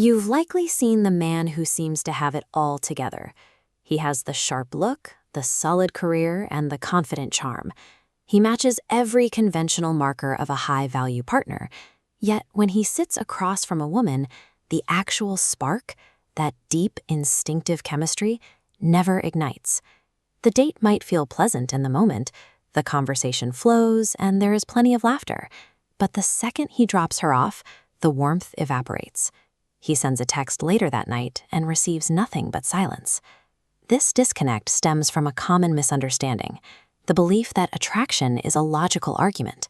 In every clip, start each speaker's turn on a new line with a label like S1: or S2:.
S1: You've likely seen the man who seems to have it all together. He has the sharp look, the solid career, and the confident charm. He matches every conventional marker of a high-value partner. Yet when he sits across from a woman, the actual spark, that deep, instinctive chemistry, never ignites. The date might feel pleasant in the moment, the conversation flows, and there is plenty of laughter. But the second he drops her off, the warmth evaporates. He sends a text later that night and receives nothing but silence. This disconnect stems from a common misunderstanding, the belief that attraction is a logical argument.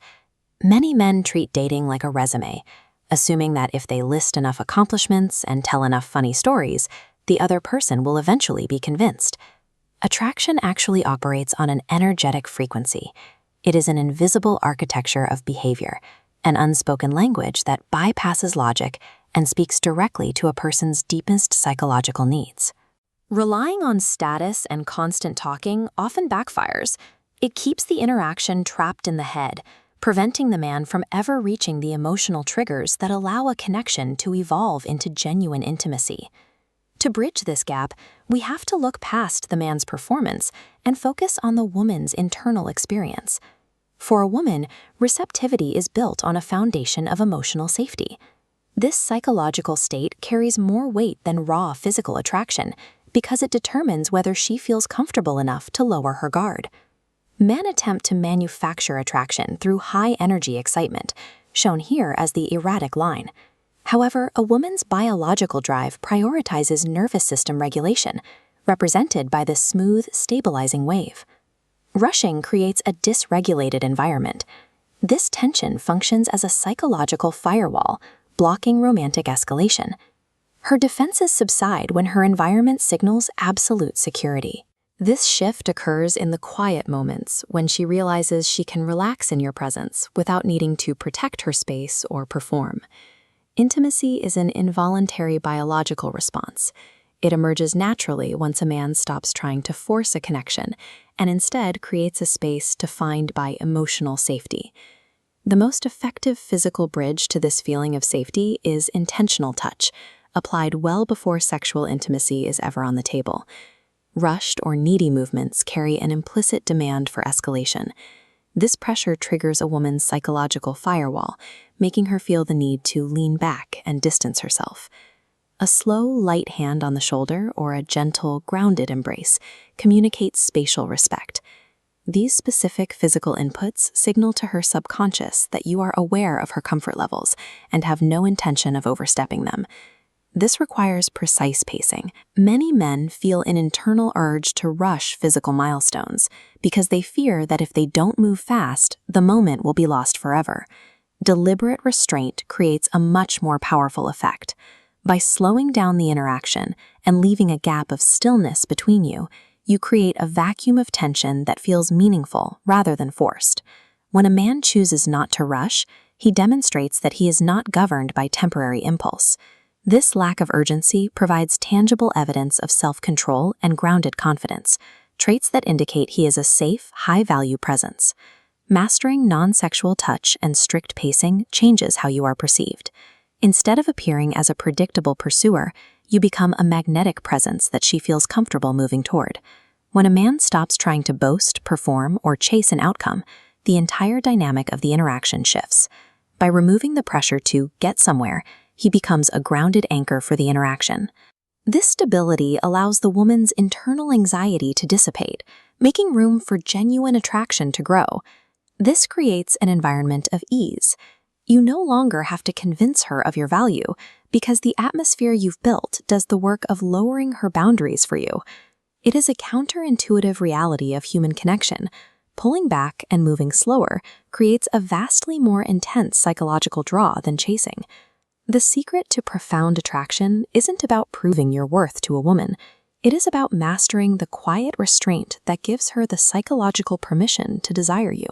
S1: Many men treat dating like a resume, assuming that if they list enough accomplishments and tell enough funny stories, the other person will eventually be convinced. Attraction actually operates on an energetic frequency. It is an invisible architecture of behavior, an unspoken language that bypasses logic and speaks directly to a person's deepest psychological needs. Relying on status and constant talking often backfires. It keeps the interaction trapped in the head, preventing the man from ever reaching the emotional triggers that allow a connection to evolve into genuine intimacy. To bridge this gap, we have to look past the man's performance and focus on the woman's internal experience. For a woman, receptivity is built on a foundation of emotional safety. This psychological state carries more weight than raw physical attraction because it determines whether she feels comfortable enough to lower her guard. Men attempt to manufacture attraction through high-energy excitement, shown here as the erratic line. However, a woman's biological drive prioritizes nervous system regulation, represented by this smooth, stabilizing wave. Rushing creates a dysregulated environment. This tension functions as a psychological firewall, blocking romantic escalation. Her defenses subside when her environment signals absolute security. This shift occurs in the quiet moments when she realizes she can relax in your presence without needing to protect her space or perform. Intimacy is an involuntary biological response. It emerges naturally once a man stops trying to force a connection and instead creates a space defined by emotional safety. The most effective physical bridge to this feeling of safety is intentional touch, applied well before sexual intimacy is ever on the table. Rushed or needy movements carry an implicit demand for escalation. This pressure triggers a woman's psychological firewall, making her feel the need to lean back and distance herself. A slow, light hand on the shoulder or a gentle, grounded embrace communicates spatial respect. These specific physical inputs signal to her subconscious that you are aware of her comfort levels and have no intention of overstepping them. This requires precise pacing. Many men feel an internal urge to rush physical milestones because they fear that if they don't move fast, the moment will be lost forever. Deliberate restraint creates a much more powerful effect. By slowing down the interaction and leaving a gap of stillness between you, you create a vacuum of tension that feels meaningful rather than forced. When a man chooses not to rush, he demonstrates that he is not governed by temporary impulse. This lack of urgency provides tangible evidence of self-control and grounded confidence, traits that indicate he is a safe, high-value presence. Mastering non-sexual touch and strict pacing changes how you are perceived. Instead of appearing as a predictable pursuer, you become a magnetic presence that she feels comfortable moving toward. When a man stops trying to boast, perform, or chase an outcome, the entire dynamic of the interaction shifts. By removing the pressure to get somewhere, he becomes a grounded anchor for the interaction. This stability allows the woman's internal anxiety to dissipate, making room for genuine attraction to grow. This creates an environment of ease. You no longer have to convince her of your value because the atmosphere you've built does the work of lowering her boundaries for you. It is a counterintuitive reality of human connection. Pulling back and moving slower creates a vastly more intense psychological draw than chasing. The secret to profound attraction isn't about proving your worth to a woman. It is about mastering the quiet restraint that gives her the psychological permission to desire you.